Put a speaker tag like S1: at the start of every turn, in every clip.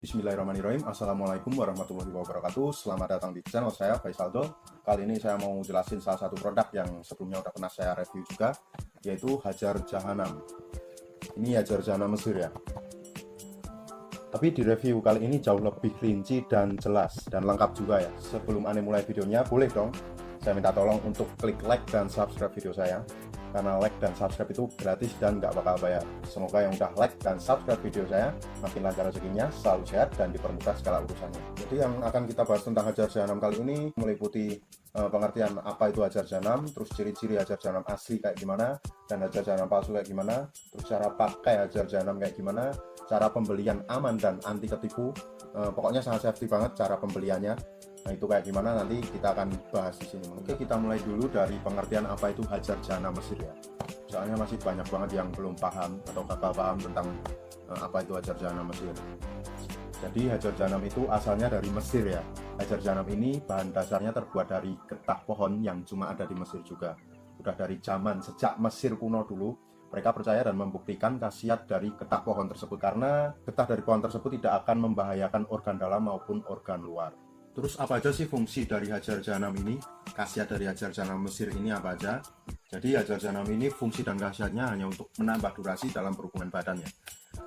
S1: Bismillahirrahmanirrahim. Assalamualaikum warahmatullahi wabarakatuh. Selamat datang di channel saya, Faisaldo. Kali ini saya mau jelasin salah satu produk yang sebelumnya udah pernah saya review juga, yaitu Hajar Jahanam. Ini Hajar Jahanam Mesir ya. Tapi di review kali ini jauh lebih rinci dan jelas dan lengkap juga ya. Sebelum aneh mulai videonya, boleh dong saya minta tolong untuk klik like dan subscribe video saya, karena like dan subscribe itu gratis dan nggak bakal bayar. Semoga yang udah like dan subscribe video saya makin lancar rezekinya, selalu sehat dan dipermudah segala urusannya. Jadi yang akan kita bahas tentang Hajar Jahanam kali ini meliputi pengertian apa itu Hajar Jahanam, terus ciri-ciri Hajar Jahanam asli kayak gimana, dan Hajar Jahanam palsu kayak gimana, terus cara pakai Hajar Jahanam kayak gimana, cara pembelian aman dan anti ketipu. Pokoknya sangat safety banget cara pembeliannya. Nah itu kayak gimana nanti kita akan bahas di sini. Oke, kita mulai dulu dari pengertian apa itu Hajar Jahanam Mesir ya. Soalnya masih banyak banget yang belum paham atau gagal paham tentang apa itu Hajar Jahanam Mesir. Jadi Hajar Jahanam itu asalnya dari Mesir ya. Hajar Jahanam ini bahan dasarnya terbuat dari getah pohon yang cuma ada di Mesir juga. Udah dari zaman sejak Mesir kuno dulu, mereka percaya dan membuktikan khasiat dari getah pohon tersebut, karena getah dari pohon tersebut tidak akan membahayakan organ dalam maupun organ luar. Terus apa aja sih fungsi dari Hajar Jahanam ini? Khasiat dari Hajar Jahanam Mesir ini apa aja? Jadi Hajar Jahanam ini fungsi dan khasiatnya hanya untuk menambah durasi dalam berhubungan badannya.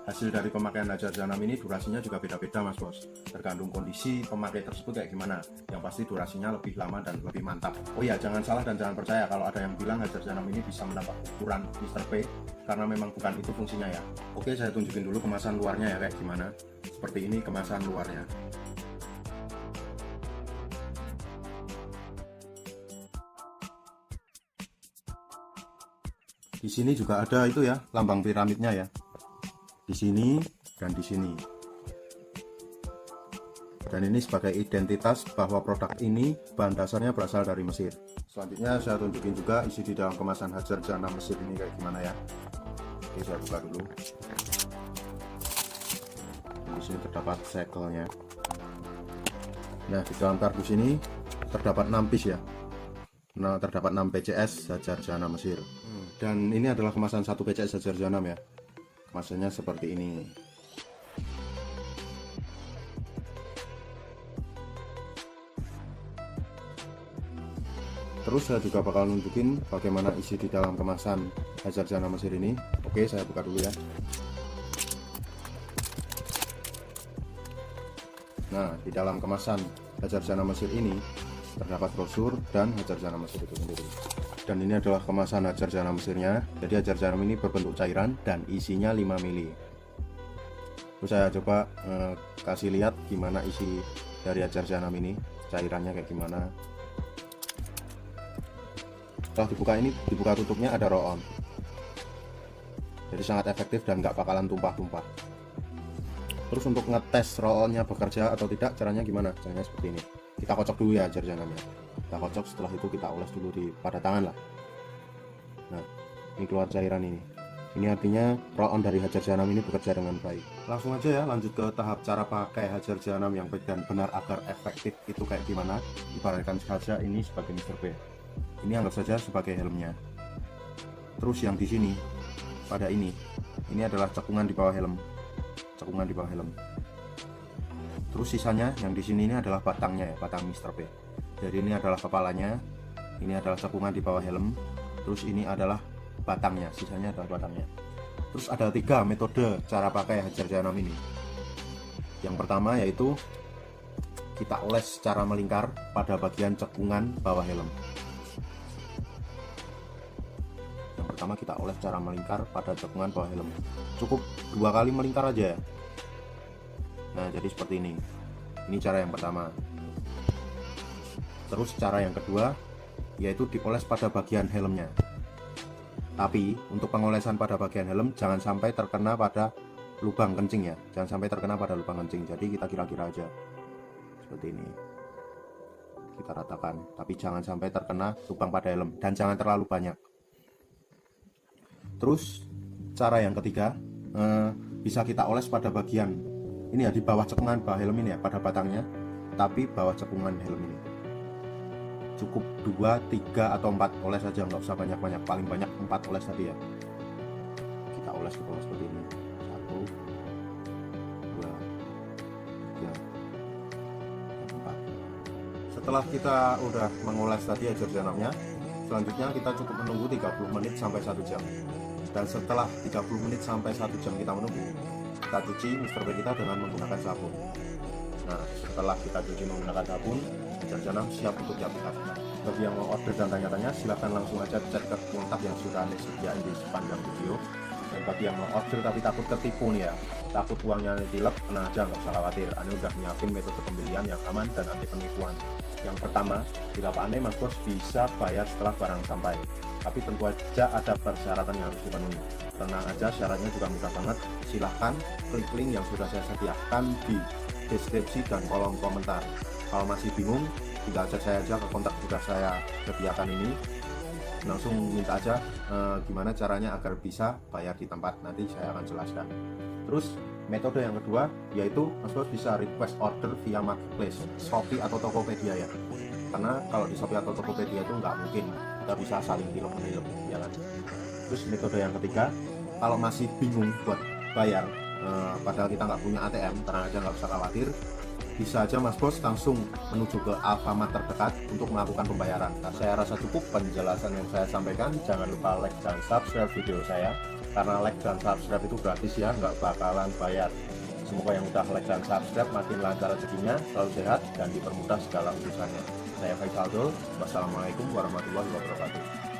S1: Hasil dari pemakaian Hajar Jahanam ini durasinya juga beda-beda mas bos, tergantung kondisi pemakai tersebut kayak gimana. Yang pasti durasinya lebih lama dan lebih mantap. Oh iya, jangan salah dan jangan percaya kalau ada yang bilang Hajar Jahanam ini bisa menambah ukuran Mr. P, karena memang bukan itu fungsinya ya. Oke, saya tunjukin dulu kemasan luarnya ya kayak gimana. Seperti ini kemasan luarnya. Di sini juga ada itu ya, lambang piramidnya ya. Di sini dan di sini. Dan ini sebagai identitas bahwa produk ini bahan dasarnya berasal dari Mesir. Selanjutnya saya tunjukin juga isi di dalam kemasan Hajar Jahanam Mesir ini kayak gimana ya. Oke, saya buka dulu. Di sini terdapat segelnya. Nah, di dalam kardus ini terdapat 6 piece ya. Nah, terdapat 6 PCS Hajar Jahanam Mesir. Dan ini adalah kemasan 1 PCS Hajar Jahanam ya. Kemasannya seperti ini. Terus saya juga bakal nunjukin bagaimana isi di dalam kemasan Hajar Jahanam Mesir ini. Oke, saya buka dulu ya. Nah, di dalam kemasan Hajar Jahanam Mesir ini terdapat brosur dan Hajar Jahanam Mesir itu sendiri. Dan ini adalah kemasan Hajar Jahanam Mesirnya. Jadi Hajar Jahanam ini berbentuk cairan dan isinya 5 ml. Terus saya coba kasih lihat gimana isi dari Hajar Jahanam ini, cairannya kayak gimana. Setelah dibuka ini, dibuka tutupnya ada roll on. Jadi sangat efektif dan nggak bakalan tumpah-tumpah. Terus untuk ngetes roll onnya bekerja atau tidak, caranya gimana? Caranya seperti ini. Kita kocok dulu ya Hajar Jahanamnya. Kita kocok, setelah itu kita oles dulu pada tangan lah. Nah, ini keluar cairan ini. Ini artinya roll on dari Hajar Jahanam ini bekerja dengan baik. Langsung aja ya lanjut ke tahap cara pakai Hajar Jahanam yang baik dan benar agar efektif itu kayak gimana. Ibaratkan saja ini sebagai Mr. P. Ini anggap saja sebagai helmnya. Terus yang di sini pada ini adalah cekungan di bawah helm. Cekungan di bawah helm. Terus sisanya yang di sini ini adalah batangnya ya, batang Mr. P. Jadi ini adalah kepalanya, ini adalah cekungan di bawah helm, terus ini adalah batangnya, sisanya adalah batangnya. Terus ada 3 metode cara pakai Hajar Jahanam ini. Yang pertama yaitu kita oles secara melingkar pada bagian cekungan bawah helm. Yang pertama kita oles secara melingkar pada cekungan bawah helm. Cukup 2 kali melingkar aja ya. Nah, jadi seperti ini. Ini cara yang pertama. Terus cara yang kedua yaitu dioles pada bagian helmnya. Tapi untuk pengolesan pada bagian helm jangan sampai terkena pada lubang kencing ya. Jangan sampai terkena pada lubang kencing. Jadi kita kira-kira aja. Seperti ini. Kita ratakan, tapi jangan sampai terkena lubang pada helm dan jangan terlalu banyak. Terus cara yang ketiga bisa kita oles pada bagian ini ya, di bawah cekungan bawah helm ini ya, pada batangnya, tapi bawah cekungan helm ini. Cukup 2, 3 atau 4 oles saja, nggak usah banyak-banyak, paling banyak 4 oles tadi ya. Kita oles ke bawah seperti ini. 1, 2, Setelah kita udah mengoles tadi hajar janamnya, selanjutnya kita cukup menunggu 30 menit sampai 1 jam. Dan setelah 30 menit sampai 1 jam kita menunggu, kita cuci Mr. B kita dengan menggunakan sabun. Nah, setelah kita cuci menggunakan sabun, hajar janam siap untuk diaplikasikan. Bagi yang mau order dan tanya-tanya, silahkan langsung aja cek ke kontak yang sudah Anda sediakan di sepanjang video. Dan bagi yang mau order tapi takut ketipu nih ya, takut uangnya ditilep, tenang aja, nggak usah khawatir. Anda udah nyiapin metode pembelian yang aman dan anti penipuan. Yang pertama, bila Pak Ane Mas Bos bisa bayar setelah barang sampai. Tapi tentu aja ada persyaratan yang harus dipenuhi. Tenang aja, syaratnya juga mudah banget. Silahkan klik link yang sudah saya sediakan di deskripsi dan kolom komentar. Kalau masih bingung, tinggal chat saya aja ke kontak sudah saya sediakan ini. Langsung minta aja gimana caranya agar bisa bayar di tempat, nanti saya akan jelaskan. Terus metode yang kedua yaitu Mas Bos bisa request order via marketplace, Shopee atau Tokopedia ya. Karena kalau di Shopee atau Tokopedia itu nggak mungkin kita bisa saling tilep-menilep ya kan. Terus metode yang ketiga, kalau masih bingung buat bayar padahal kita nggak punya ATM, tenang aja, nggak usah khawatir. Bisa aja Mas Bos langsung menuju ke Alfamart terdekat untuk melakukan pembayaran. Nah, saya rasa cukup penjelasan yang saya sampaikan. Jangan lupa like dan subscribe video saya, karena like dan subscribe itu gratis ya, nggak bakalan bayar. Semoga yang udah like dan subscribe makin lancar rezekinya, selalu sehat, dan dipermudah segala urusannya. Saya Faisal Dol. Wassalamualaikum warahmatullahi wabarakatuh.